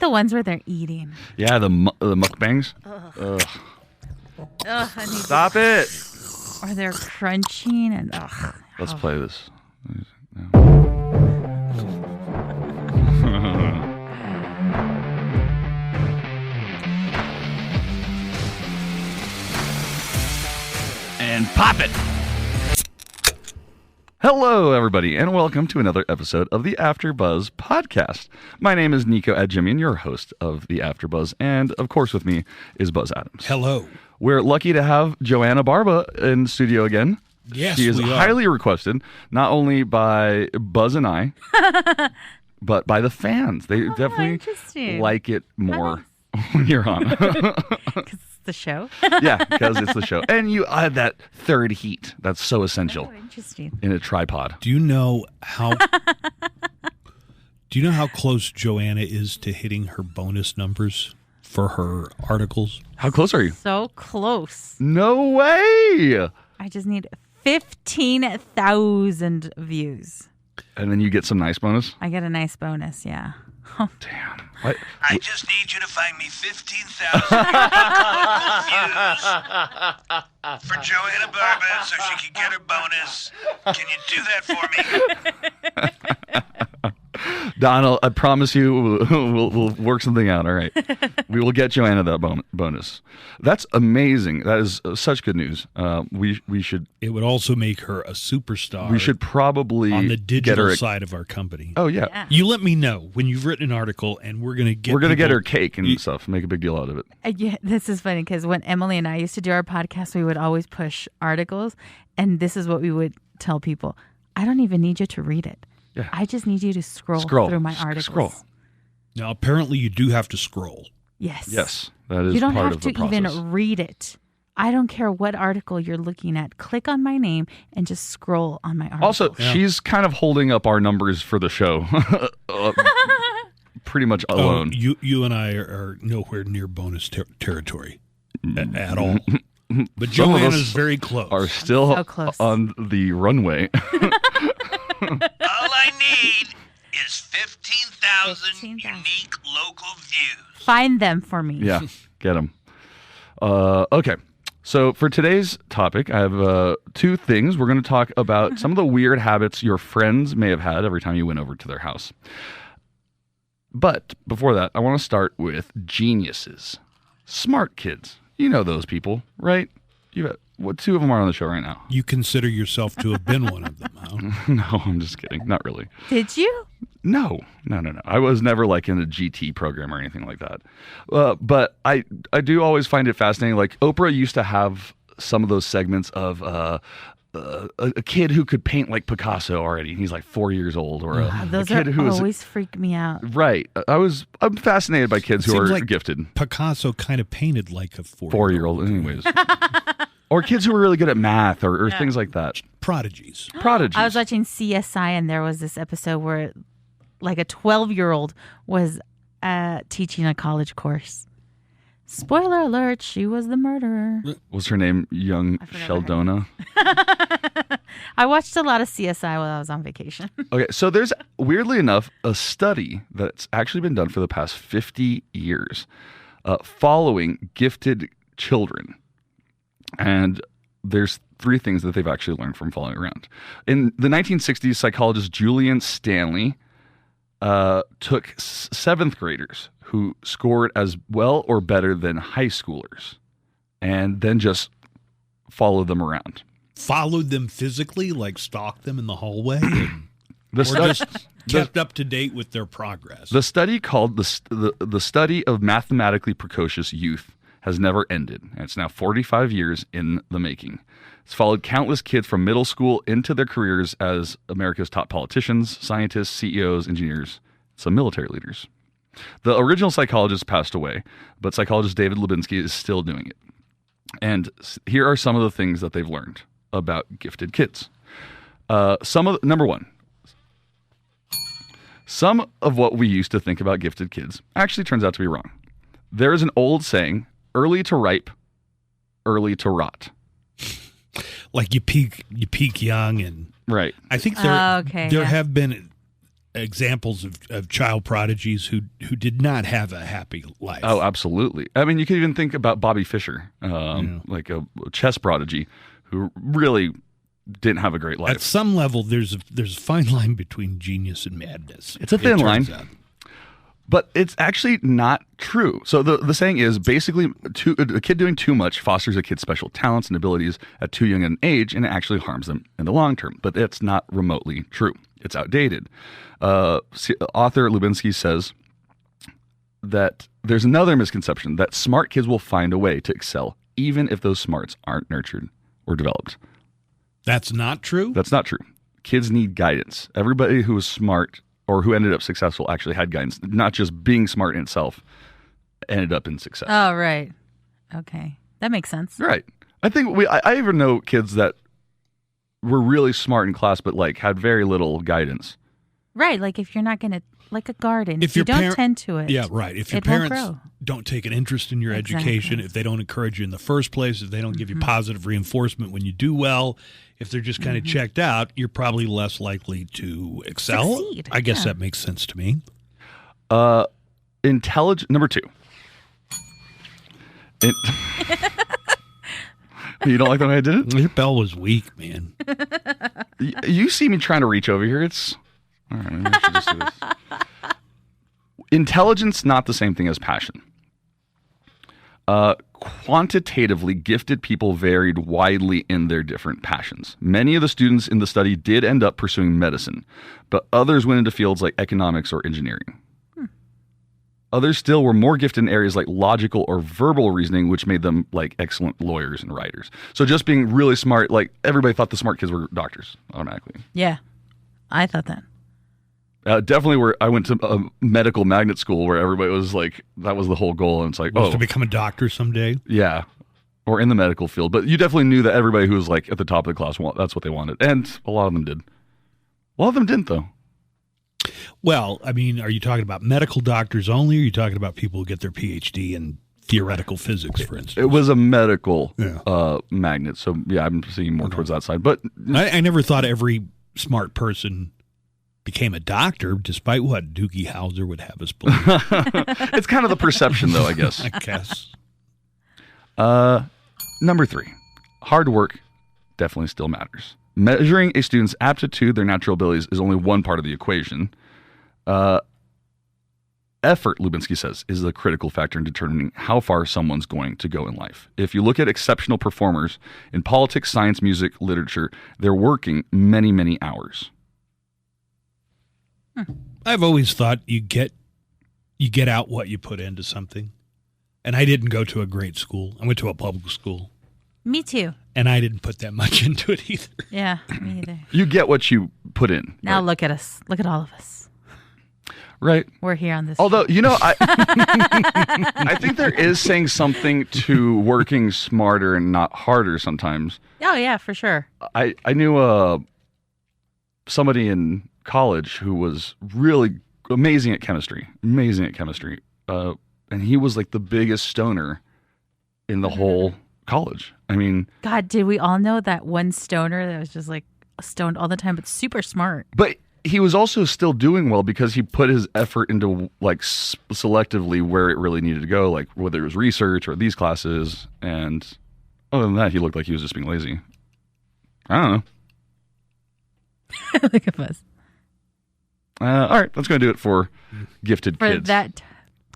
the ones where they're eating. Yeah, the mukbangs. Ugh. Stop it. Or they're crunching and Let's play this. And pop it. Hello, everybody, and welcome to another episode of the AfterBuzz podcast. My name is Nico Adjemian, your host of the AfterBuzz, and of course with me is Buzz Adams. Hello. We're lucky to have Joanna Barba in studio again. Yes, she is highly requested, not only by Buzz and I, but by the fans. They definitely like it more when you're on. Because it's the show? Yeah, because it's the show. And you add that third heat. That's so essential in a tripod. Do you know how close Joanna is to hitting her bonus numbers for her articles? How close are you? So close. No way. I just need 15,000 views. And then you get some nice bonus? I get a nice bonus, yeah. Damn. What? I just need you to find me 15,000 views for Joanna Barba so she can get her bonus. Can you do that for me? Donald, I promise you we'll work something out. All right. We will get Joanna that bonus. That's amazing. That is such good news. We should. It would also make her a superstar. We should probably on the get digital her side of our company. Oh, yeah. You let me know when you've written an article, and we're going to get her cake and stuff. Make a big deal out of it. Yeah, this is funny because when Emily and I used to do our podcast, we would always push articles, and this is what we would tell people. I don't even need you to read it. Yeah. I just need you to scroll through my articles. Scroll. Now, apparently, you do have to scroll. Yes. Yes, that is you don't part have of the to process. even read it. I don't care what article you're looking at. Click on my name and just scroll on my article. Also, she's kind of holding up our numbers for the show. Pretty much alone. You and I are nowhere near bonus territory at all. But Some of Joanna's us very close. Are still so close. On the runway. All I need is 15,000 unique local views. Find them for me. Yeah, get them. Okay, so for today's topic, I have two things. We're going to talk about some of the weird habits your friends may have had every time you went over to their house. But before that, I want to start with geniuses. Smart kids. You know those people, right? Two of them are on the show right now. You consider yourself to have been one of them, huh? No, I'm just kidding. Not really. Did you? No. I was never like in a GT program or anything like that. But I do always find it fascinating. Like Oprah used to have some of those segments of a kid who could paint like Picasso already. He's like 4 years old, or Those a kid who always freak me out. Right. I'm fascinated by kids who are like gifted. Picasso kind of painted like a 4-year-old, anyways. Or kids who are really good at math or things like that. Prodigies. I was watching CSI and there was this episode where like a 12-year-old was teaching a college course. Spoiler alert, she was the murderer. Was her name Young Sheldona? I watched a lot of CSI while I was on vacation. Okay, so there's, weirdly enough, a study that's actually been done for the past 50 years following gifted children. And there's three things that they've actually learned from following around. In the 1960s, psychologist Julian Stanley took seventh graders who scored as well or better than high schoolers and then just followed them around. Followed them physically, like stalked them in the hallway? Just kept up to date with their progress? The study called the study of mathematically precocious youth has never ended. And it's now 45 years in the making. It's followed countless kids from middle school into their careers as America's top politicians, scientists, CEOs, engineers, some military leaders. The original psychologist passed away, but psychologist David Lubinsky is still doing it. And here are some of the things that they've learned about gifted kids. Number one, some of what we used to think about gifted kids actually turns out to be wrong. There is an old saying, early to ripe, early to rot. Like you peak young, and right. I think there have been examples of child prodigies who did not have a happy life. Oh, absolutely. I mean, you could even think about Bobby Fischer, like a chess prodigy who really didn't have a great life. At some level, there's a fine line between genius and madness. It's a thin line. Out. But it's actually not true. So the saying is basically a kid doing too much fosters a kid's special talents and abilities at too young an age, and it actually harms them in the long term. But it's not remotely true. It's outdated. Author Lubinsky says that there's another misconception that smart kids will find a way to excel even if those smarts aren't nurtured or developed. That's not true? That's not true. Kids need guidance. Everybody who was smart or who ended up successful actually had guidance. Not just being smart in itself ended up in success. Oh, right. Okay. That makes sense. Right. I think I even know kids that were really smart in class but like had very little guidance. Right. Like if you're not going to, like a garden, if you don't tend to it. Yeah, right. If your parents don't take an interest in your education, if they don't encourage you in the first place, if they don't give you positive reinforcement when you do well, if they're just kind of checked out, you're probably less likely to excel. Succeed. I guess that makes sense to me. Number 2. You don't like the way I did it? Your bell was weak, man. You see me trying to reach over here. It's all right. Maybe I should just do this. Intelligence, not the same thing as passion. Quantitatively gifted people varied widely in their different passions. Many of the students in the study did end up pursuing medicine, but others went into fields like economics or engineering. Others still were more gifted in areas like logical or verbal reasoning, which made them like excellent lawyers and writers. So just being really smart, like everybody thought the smart kids were doctors automatically. Yeah, I thought that. Definitely where I went to a medical magnet school where everybody was like, that was the whole goal. And it's like, to become a doctor someday. Yeah. Or in the medical field. But you definitely knew that everybody who was like at the top of the class, that's what they wanted. And a lot of them did. A lot of them didn't though. Well, I mean, are you talking about medical doctors only? Or are you talking about people who get their PhD in theoretical physics, for instance? It was a medical magnet. So yeah, I'm seeing more towards that side. But I never thought every smart person became a doctor, despite what Doogie Howser would have us believe. It's kind of the perception, though, I guess. I guess. Number 3, hard work definitely still matters. Measuring a student's aptitude, their natural abilities, is only one part of the equation. Effort, Lubinsky says, is a critical factor in determining how far someone's going to go in life. If you look at exceptional performers in politics, science, music, literature, they're working many, many hours. I've always thought you get out what you put into something. And I didn't go to a great school. I went to a public school. Me too. And I didn't put that much into it either. Yeah, me either. You get what you put in. Now right? look at us. Look at all of us. Right. We're here on this. Although, I think there is saying something to working smarter and not harder sometimes. Oh, yeah, for sure. I knew somebody in college who was really amazing at chemistry. And he was like the biggest stoner in the whole college. I mean, God, did we all know that one stoner that was just like stoned all the time, but super smart? But he was also still doing well because he put his effort into like selectively where it really needed to go, like whether it was research or these classes. And other than that, he looked like he was just being lazy. I don't know. Look at us. All right, that's going to do it for gifted kids. For that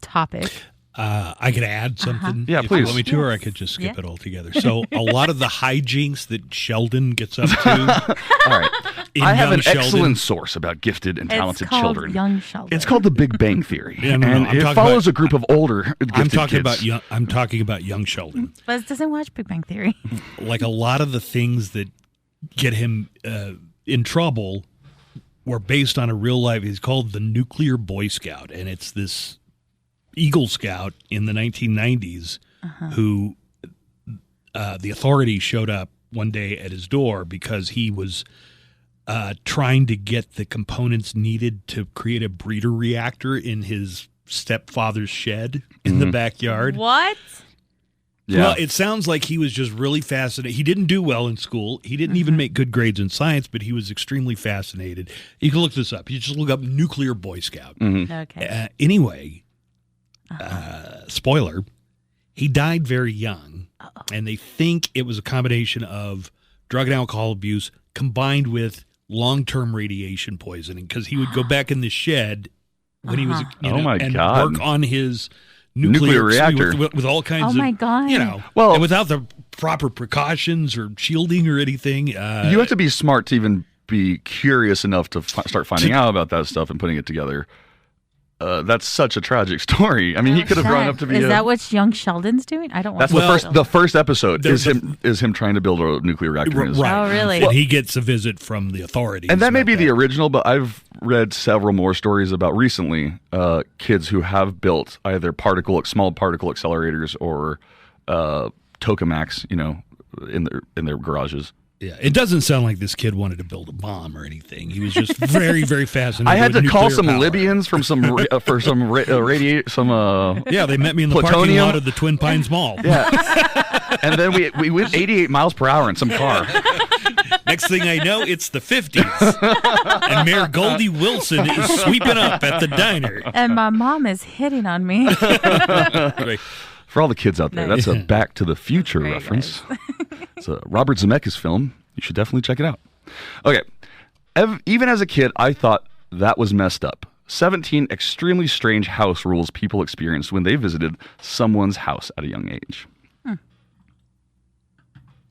topic. I could add something. Yeah, if please. You want me to, or I could just skip it altogether. So a lot of the hijinks that Sheldon gets up to. All right. I have an excellent source about gifted and talented children. Young Sheldon. It's called The Big Bang Theory. No, and it follows a group of older gifted kids. I'm talking about young Sheldon. Buzz doesn't watch Big Bang Theory. Like a lot of the things that get him in trouble were based on a real life. He's called the Nuclear Boy Scout, and it's this Eagle Scout in the 1990s who the authorities showed up one day at his door because he was trying to get the components needed to create a breeder reactor in his stepfather's shed in the backyard. What? Yeah. Well, it sounds like he was just really fascinated. He didn't do well in school. He didn't even make good grades in science, but he was extremely fascinated. You can look this up. You just look up nuclear Boy Scout. Okay. Anyway, spoiler, he died very young, and they think it was a combination of drug and alcohol abuse combined with long-term radiation poisoning, because he would go back in the shed when he was, and work on his nuclear reactor with all kinds of, my God. Well, and without the proper precautions or shielding or anything. You have to be smart to even be curious enough to start finding out about that stuff and putting it together. That's such a tragic story. I mean, he could have grown up to be. Is that what young Sheldon's doing? I don't want. That's the first episode is him trying to build a nuclear reactor. Right. Oh, really? And he gets a visit from the authorities. And that may be the original, but I've read several more stories about recently kids who have built either small particle accelerators or tokamaks, in their garages. Yeah, it doesn't sound like this kid wanted to build a bomb or anything. He was just very, very fascinated. I had to call some power. Libyans from some for some radiate some. Yeah, they met me in the plutonium. parking lot of the Twin Pines Mall. Yeah, and then we went 88 miles per hour in some car. Next thing I know, it's the 50s, and Mayor Goldie Wilson is sweeping up at the diner. And my mom is hitting on me. For all the kids out there, Nice. that's a Back to the Future Great, reference. It's a Robert Zemeckis film. You should definitely check it out. Okay. Even as a kid, I thought that was messed up. 17 extremely strange house rules people experienced when they visited someone's house at a young age.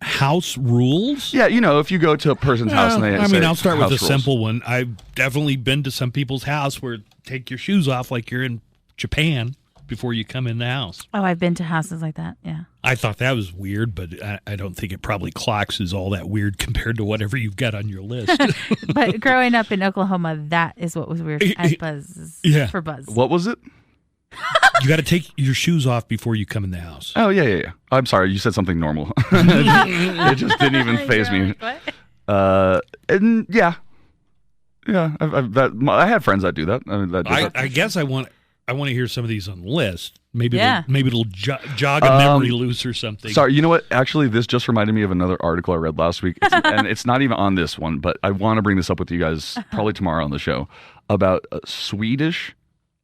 House rules? Yeah, if you go to a person's house and they say I'll start with house a rules. simple one. I've definitely been to some people's house where take your shoes off like you're in Japan before you come in the house. Oh, I've been to houses like that. Yeah. I thought that was weird, but I don't think it probably clocks is all that weird compared to whatever you've got on your list. But growing up in Oklahoma, that is what was weird at Buzz. Yeah. For Buzz. What was it? You got to take your shoes off before you come in the house. Oh, yeah. I'm sorry. You said something normal. It just didn't even faze me. Like, what? And yeah. I had friends that do that. I mean, I guess I want to hear some of these on the list. Maybe Yeah. it'll jog a memory loose or something. Sorry, you know what? Actually, this just reminded me of another article I read last week. And it's not even on this one, but I want to bring this up with you guys probably tomorrow on the show about Swedish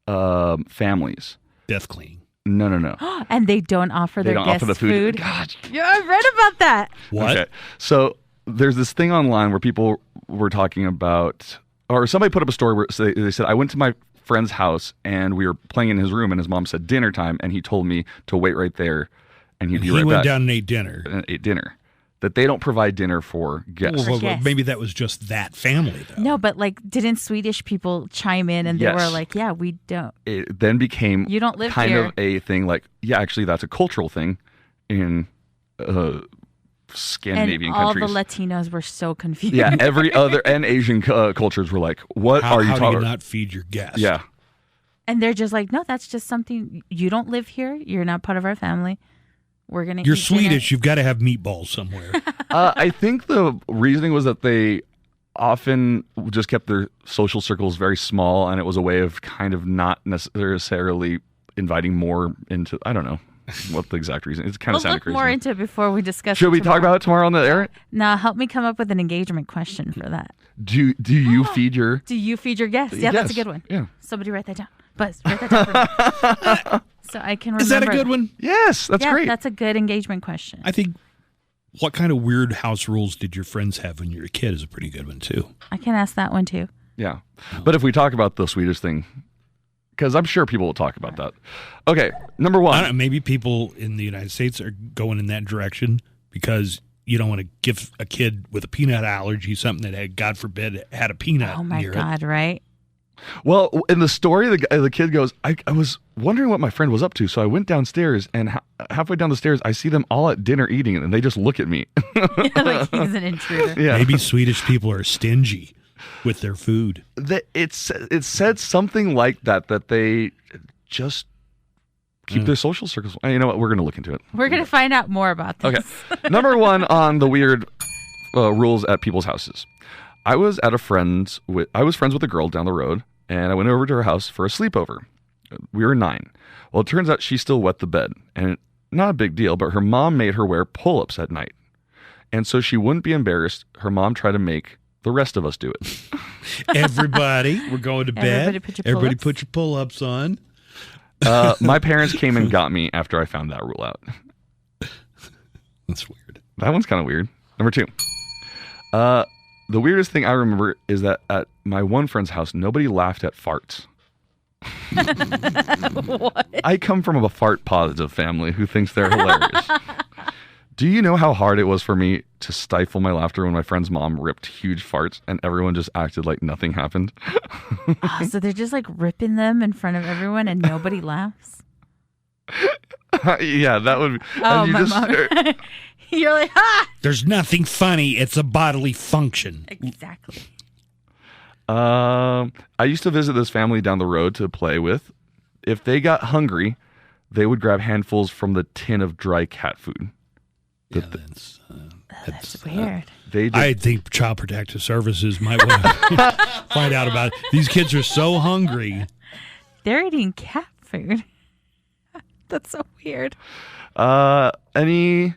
families. Death cleaning. No. And they don't offer their They don't guests offer the food. food. God. Yeah, I've read about that. What? Okay. So there's this thing online where people were talking about, or somebody put up a story where they said, I went to my friend's house and we were playing in his room and his mom said dinner time and he told me to wait right there and he'd be right back. He went down and ate dinner. And ate dinner. That they don't provide dinner for guests. Well, guests. maybe that was just that family, though. No, but didn't Swedish people chime in and they Yes. were like, yeah, we don't. It then became You don't live kind here. of a thing like, yeah, actually that's a cultural thing in Scandinavian and all countries. the Latinos were so confused. Yeah, every other and Asian cultures were like, what How are you do talking you about? not feed your guests? Yeah. And they're just like, no, that's just something. You don't live here. You're not part of our family. We're going to You're eat dinner." Swedish. You've got to have meatballs somewhere. I think the reasoning was that they often just kept their social circles very small, and it was a way of kind of not necessarily inviting more into. I don't know what the exact reason. It's kind We'll of sounded look crazy. more into it before we discuss Should it we talk about it tomorrow on the air? Now, help me come up with an engagement question for that. Do you feed your? Do you feed your guests? Yeah, that's a Yes. good one. Yeah. Somebody write that down. Buzz, write that down for me. So I can remember. Is that a good one? Yes, that's yeah, great. that's a good engagement question. I think. What kind of weird house rules did your friends have when you were a kid is a pretty good one, too. I can ask that one too. Yeah. But if we talk about the Swedish thing, because I'm sure people will talk about that. Okay, number I one. don't know, maybe people in the United States are going in that direction because you don't want to give a kid with a peanut allergy something that had, God forbid, had a peanut Oh my near it. God, right? Well, in the story, the kid goes, I was wondering what my friend was up to, so I went downstairs, and halfway down the stairs, I see them all at dinner eating it, and they just look at me. Like he's an intruder. Yeah. Maybe Swedish people are stingy with their food. It said something like that they just keep their social circles. You know what? We're going to look into it. We're going to find out more about this. Okay. Number one on the weird rules at people's houses. I was friends with a girl down the road, and I went over to her house for a sleepover. We were 9. Well, it turns out she still wet the bed, and not a big deal, but her mom made her wear pull-ups at night. And so she wouldn't be embarrassed, her mom tried to make the rest of us do it. Everybody, we're going to bed. Everybody put your pull-ups on. My parents came and got me after I found that rule out. That's weird. That one's kind of weird. Number 2. The weirdest thing I remember is that at my one friend's house, nobody laughed at farts. What? I come from a fart-positive family who thinks they're hilarious. Do you know how hard it was for me to stifle my laughter when my friend's mom ripped huge farts and everyone just acted like nothing happened? Oh, so they're just like ripping them in front of everyone and nobody laughs? Yeah, that would be. Oh, my mom. You're like, ha! There's nothing funny. It's a bodily function. Exactly. I used to visit this family down the road to play with. If they got hungry, they would grab handfuls from the tin of dry cat food. Yeah, That's weird. I think Child Protective Services might want to find out about it. These kids are so hungry. They're eating cat food. That's so weird. Any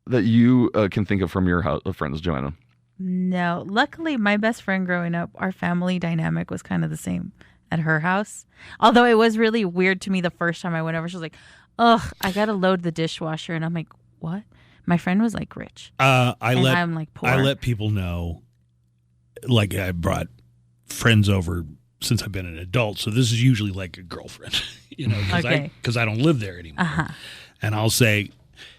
that you can think of from your friends, Joanna? No. Luckily, my best friend growing up, our family dynamic was kind of the same at her house. Although it was really weird to me the first time I went over. She was like, ugh, I got to load the dishwasher. And I'm like, what? My friend was like rich. I'm like poor. I let people know, like I brought friends over since I've been an adult. So this is usually like a girlfriend, because I don't live there anymore. Uh-huh. And I'll say,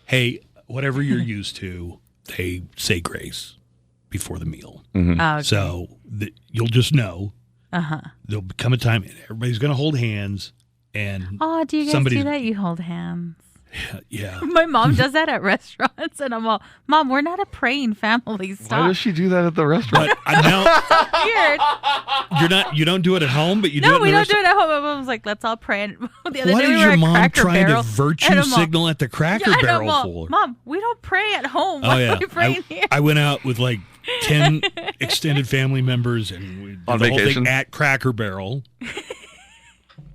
hey, whatever you're used to, they say grace before the meal. Mm-hmm. Oh, okay. So you'll just know. Uh-huh. There'll become a time everybody's going to hold hands. And oh, do you guys do that? You hold hands. Yeah. My mom does that at restaurants, and I'm all, Mom, we're not a praying family. Stop. Why does she do that at the restaurant? Weird. You don't do it at home, but you do it. No, we don't do it at home. My mom was like, let's all pray. And the other what day is we were your at mom Cracker trying Barrel, to virtue signal at the Cracker Barrel for? Mom, we don't pray at home. Oh, Why yeah. are we praying here? I went out with like 10 extended family members, and we did on the whole vacation thing at Cracker Barrel.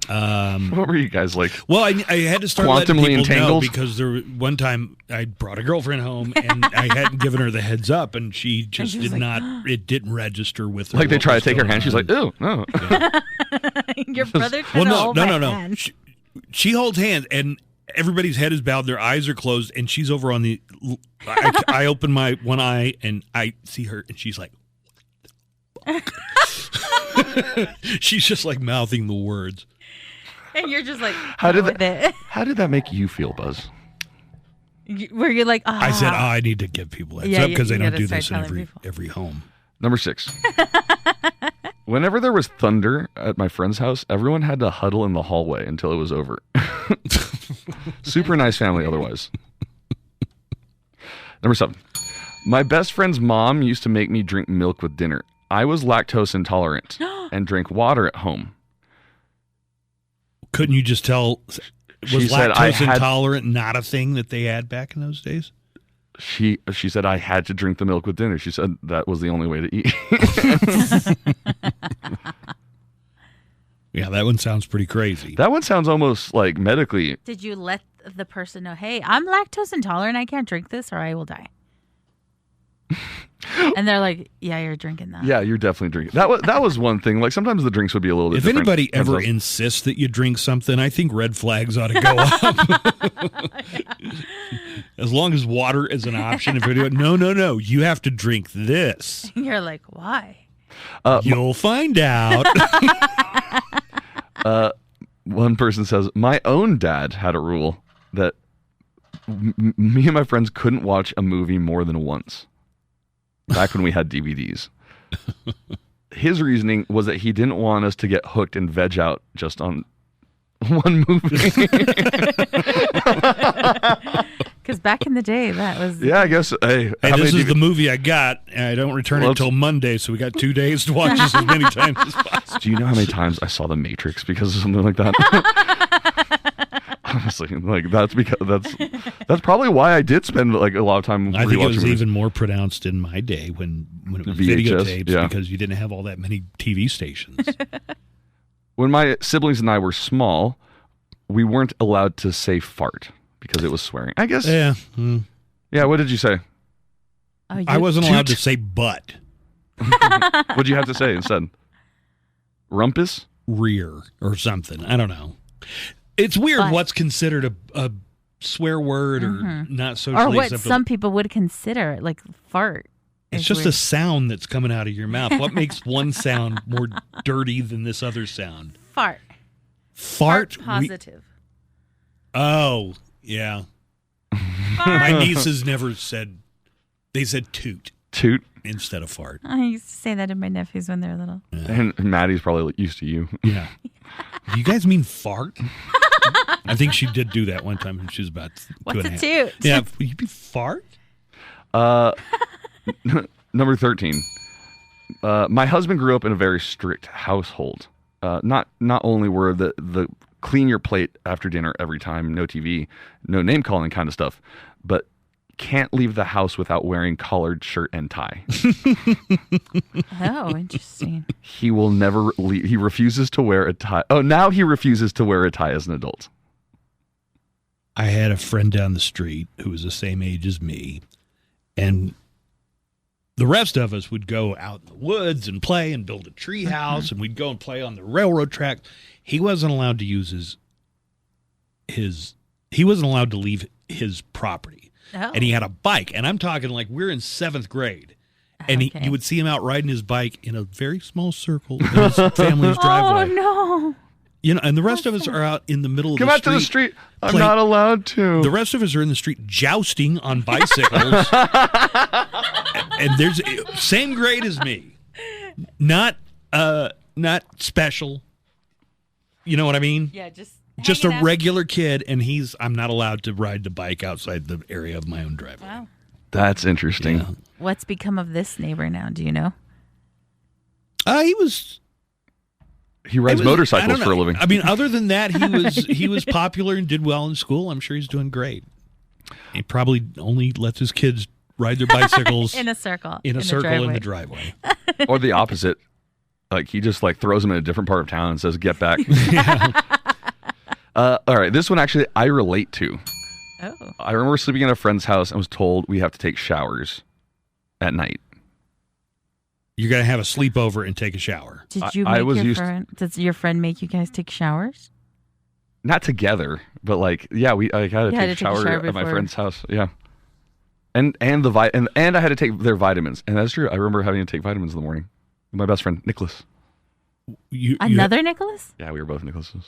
What were you guys like? Well, I had to start letting Quantumly people entangled? know because one time I brought a girlfriend home and I hadn't given her the heads up, and she just did not. It didn't register with her. Like they try to take her hand, she's like, "Ew, no." Yeah. Your brother tried to hold my hand. She holds hands, and everybody's head is bowed, their eyes are closed, and she's over on the. I open my one eye and I see her, and she's like, she's just like mouthing the words. And you're just like, how did that make you feel, Buzz? Where you're like, I said, I need to give people heads up because they don't do this in every home. Number 6. Whenever there was thunder at my friend's house, everyone had to huddle in the hallway until it was over. Super nice family otherwise. Number 7. My best friend's mom used to make me drink milk with dinner. I was lactose intolerant and drank water at home. Couldn't you just tell? Was lactose intolerant not a thing that they had back in those days? She said I had to drink the milk with dinner. She said that was the only way to eat. Yeah, that one sounds pretty crazy. That one sounds almost like medically. Did you let the person know, hey, I'm lactose intolerant. I can't drink this or I will die? And they're like, yeah, you're drinking that. Yeah, you're definitely drinking. That was one thing. Like sometimes the drinks would be a little bit different. If anybody ever insists that you drink something, I think red flags ought to go up. As long as water is an option. If you're doing, no, you have to drink this. You're like, why? You'll find out. One person says, my own dad had a rule that me and my friends couldn't watch a movie more than once. Back when we had DVDs. His reasoning was that he didn't want us to get hooked and veg out just on one movie. Because back in the day, that was... Yeah, I guess. Hey, this is the movie I got, and I don't return it till Monday, so we got 2 days to watch this as many times as possible. Do you know how many times I saw The Matrix because of something like that? Honestly, like that's probably why I did spend like a lot of time. I think it was even more pronounced in my day when it was VHS, videotapes because you didn't have all that many TV stations. When my siblings and I were small, we weren't allowed to say fart because it was swearing. I guess. Yeah. Yeah. What did you say? I wasn't allowed to say butt. What did you have to say instead? Rumpus? Rear or something. I don't know. It's weird what's considered a swear word or not socially or what acceptable. some people would consider like fart. It's just a sound that's coming out of your mouth. What makes one sound more dirty than this other sound? Fart. Fart? Positive. Oh, yeah. My nieces never said, they said toot. Toot? Instead of fart. I used to say that to my nephews when they were little. Yeah. And Maddie's probably used to you. Yeah. Do you guys mean fart? I think she did do that one time when she was about What's 2.5. a toot? Yeah. You mean fart? Number 13. My husband grew up in a very strict household. Not only were the clean your plate after dinner every time, no TV, no name calling kind of stuff, but can't leave the house without wearing collared shirt and tie. Oh, interesting. He will never leave. He refuses to wear a tie. Oh, now he refuses to wear a tie as an adult. I had a friend down the street who was the same age as me, and the rest of us would go out in the woods and play and build a tree house, and we'd go and play on the railroad track. He wasn't allowed to use he wasn't allowed to leave his property. Oh. And he had a bike, and I'm talking like we're in 7th grade. And Okay. you would see him out riding his bike in a very small circle in his family's driveway. Oh, no. You know, and the rest of us are out in the middle of Come the out street. to the street. I'm playing- not allowed to. The rest of us are in the street jousting on bicycles. And there's same grade as me. Not special. You know what I mean? Yeah, just Just a hanging out. regular kid, and I'm not allowed to ride the bike outside the area of my own driveway. Wow. That's interesting. Yeah. What's become of this neighbor now? Do you know? He rides I motorcycles don't know. for a living. I mean, other than that, he was popular and did well in school. I'm sure he's doing great. He probably only lets his kids ride their bicycles In a circle. in a circle in driveway. the driveway. Or the opposite. Like he just like throws them in a different part of town and says, "Get back." All right, this one actually I relate to. Oh. I remember sleeping at a friend's house and was told we have to take showers at night. You're going to have a sleepover and take a shower. Did you I make was your used- friend? Does your friend make you guys take showers? Not together, but like I had to take a shower at my before. friend's house. Yeah. And I had to take their vitamins. And that's true. I remember having to take vitamins in the morning with my best friend, Nicholas. Another Nicholas? Yeah, we were both Nicholases.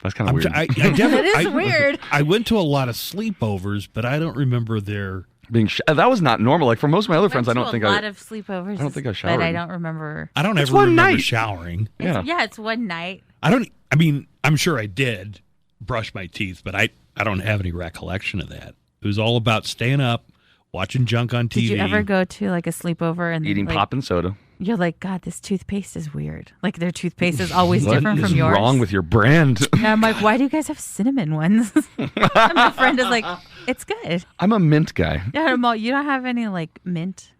That's kind of weird. That is weird. I went to a lot of sleepovers, but I don't remember their... That was not normal. Like for most of my other friends, I Went don't to think a lot of sleepovers. I don't think I But showered. I don't remember. I don't It's ever one remember night. showering. Yeah. It's one night. I mean, I'm sure I did brush my teeth, but I don't have any recollection of that. It was all about staying up, watching junk on TV. Did you ever go to like a sleepover and Eating like, pop and soda. You're like, God, this toothpaste is weird. Like their toothpaste is always What different is from yours. wrong with your brand? And I'm like, why do you guys have cinnamon ones? And my friend is like, it's good. I'm a mint guy. Yeah, I'm all, you don't have any like mint.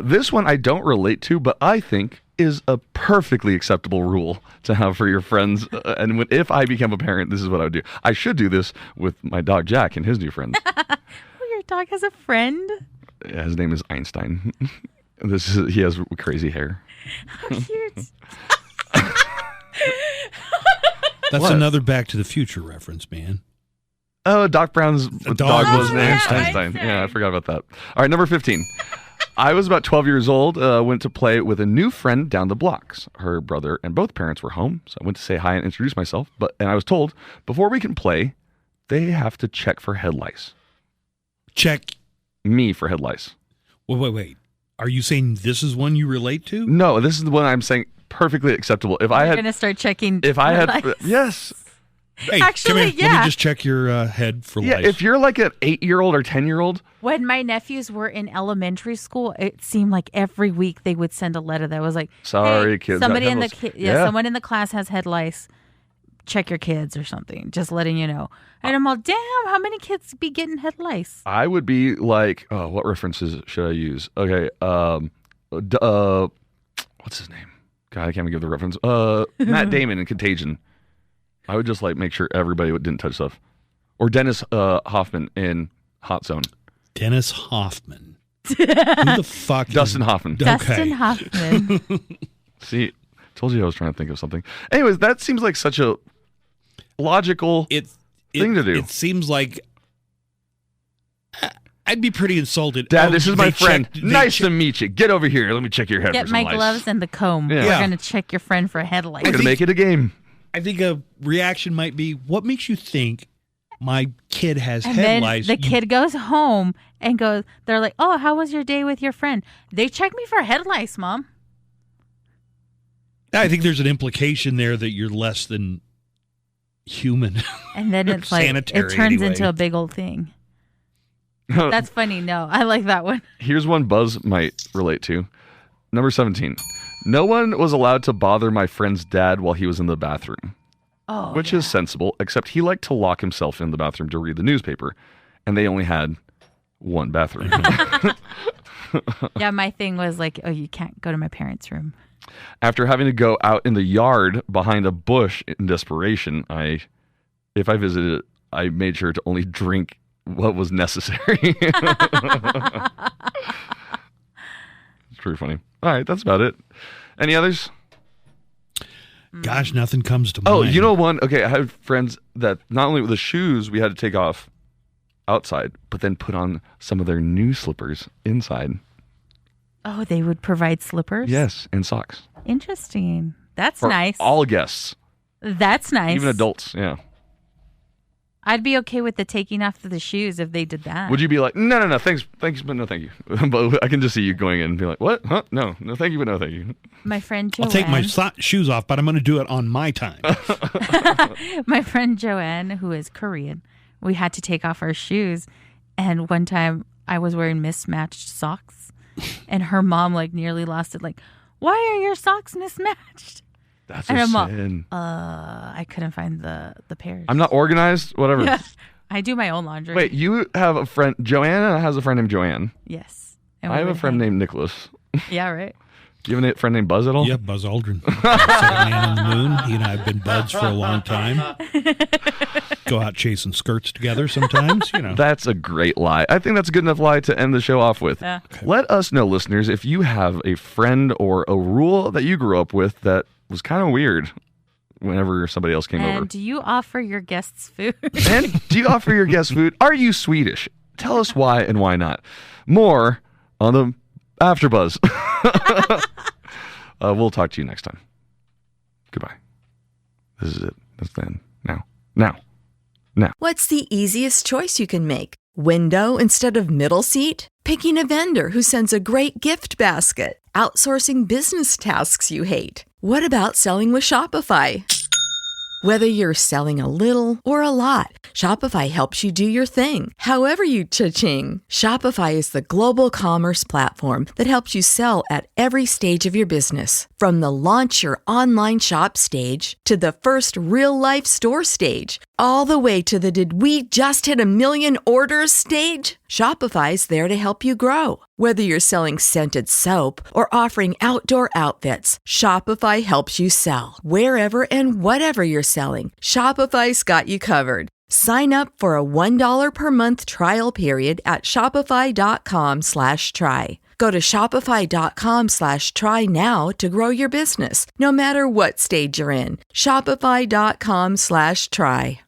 This one I don't relate to, but I think is a perfectly acceptable rule to have for your friends. If I become a parent, this is what I would do. I should do this with my dog Jack and his new friends. Oh, your dog has a friend? Yeah, his name is Einstein. He has crazy hair. How cute. That's What? another Back to the Future reference, man. Oh, Doc Brown's dog was Oh, named yeah, Einstein. Einstein. Yeah, I forgot about that. All right, number 15. I was about 12 years old, went to play with a new friend down the blocks. Her brother and both parents were home, so I went to say hi and introduce myself. And I was told, before we can play, they have to check for head lice. Check. Me for head lice. Wait. Are you saying this is one you relate to? No, this is the one I'm saying perfectly acceptable. If I You're had, going to start checking. if I had, lice. yes. Hey, Actually, come here. Let yeah. me just check your head for Yeah, lice. if you're like an 8-year-old or 10-year-old, When my nephews were in elementary school, it seemed like every week they would send a letter that was like, Sorry, hey, kids got somebody head in the lice." yeah, someone in the class has head lice. Check your kids or something. Just letting you know. And I'm all, damn, how many kids be getting head lice? I would be like, oh, what references should I use? Okay, what's his name? God, I can't even give the reference. Matt Damon in Contagion. I would just like make sure everybody didn't touch stuff. Or Dennis Hoffman in Hot Zone. Dennis Hoffman. Who the fuck? Dustin Hoffman. Dustin Hoffman. See, told you I was trying to think of something. Anyways, that seems like such a logical thing to do. It seems like I'd be pretty insulted. Dad, this is my friend. Nice to meet you. Get over here. Let me check your head. Get for my some lice. gloves and the comb. Yeah. We're going to check your friend for headlights. We're going to make it a game. I think a reaction might be, what makes you think my kid has And head then lice? the kid goes home and they're like, oh, how was your day with your friend? They checked me for head lice, Mom. I think there's an implication there that you're less than human. And then it's like, Sanitary it turns anyway. into a big old thing. That's funny. No, I like that one. Here's one Buzz might relate to. Number 17. No one was allowed to bother my friend's dad while he was in the bathroom. Oh, Which is sensible, except he liked to lock himself in the bathroom to read the newspaper. And they only had one bathroom. yeah, my thing was like, oh, you can't go to my parents' room. After having to go out in the yard behind a bush in desperation, if I visited, I made sure to only drink what was necessary. It's pretty funny. All right, that's about it. Any others? Gosh, nothing comes to mind. Oh, you know one? Okay, I had friends that not only with the shoes we had to take off outside, but then put on some of their new slippers inside. Oh, they would provide slippers? Yes, and socks. Interesting. That's For nice. all guests. That's nice. Even adults, yeah. I'd be okay with the taking off of the shoes if they did that. Would you be like, no, thanks, but no, thank you. But I can just see you going in and be like, what? Huh? No, thank you, but no, thank you. My friend Joanne. I'll take my shoes off, but I'm going to do it on my time. My friend Joanne, who is Korean, we had to take off our shoes. And one time I was wearing mismatched socks. And her mom like nearly lost it. Like, why are your socks mismatched? That's And a I'm like, sin. I couldn't find the pairs. I'm not organized, whatever. Yeah, I do my own laundry. Wait, you have a friend, Joanna has a friend named Joanne. Yes. I have a friend named Nicholas. Yeah, right. Do you have a friend named Buzz at all? Yeah, Buzz Aldrin. Second man on the moon. He and I have been buds for a long time. Go out chasing skirts together sometimes, That's a great lie. I think that's a good enough lie to end the show off with. Yeah. Okay. Let us know, listeners, if you have a friend or a rule that you grew up with that was kind of weird whenever somebody else came over. And do you offer your guests food? And do you offer your guests food? Are you Swedish? Tell us why and why not. More on the AfterBuzz. We'll talk to you next time. Goodbye. This is it. That's the end. Now. What's the easiest choice you can make? Window instead of middle seat? Picking a vendor who sends a great gift basket? Outsourcing business tasks you hate? What about selling with Shopify? Whether you're selling a little or a lot, Shopify helps you do your thing, however you cha-ching. Shopify is the global commerce platform that helps you sell at every stage of your business. From the launch your online shop stage to the first real-life store stage, all the way to the did we just hit 1 million orders stage. Shopify's there to help you grow. Whether you're selling scented soap or offering outdoor outfits, Shopify helps you sell. Wherever and whatever you're selling, Shopify's got you covered. Sign up for a $1 per month trial period at shopify.com/try. Go to shopify.com/try now to grow your business, no matter what stage you're in. Shopify.com/try.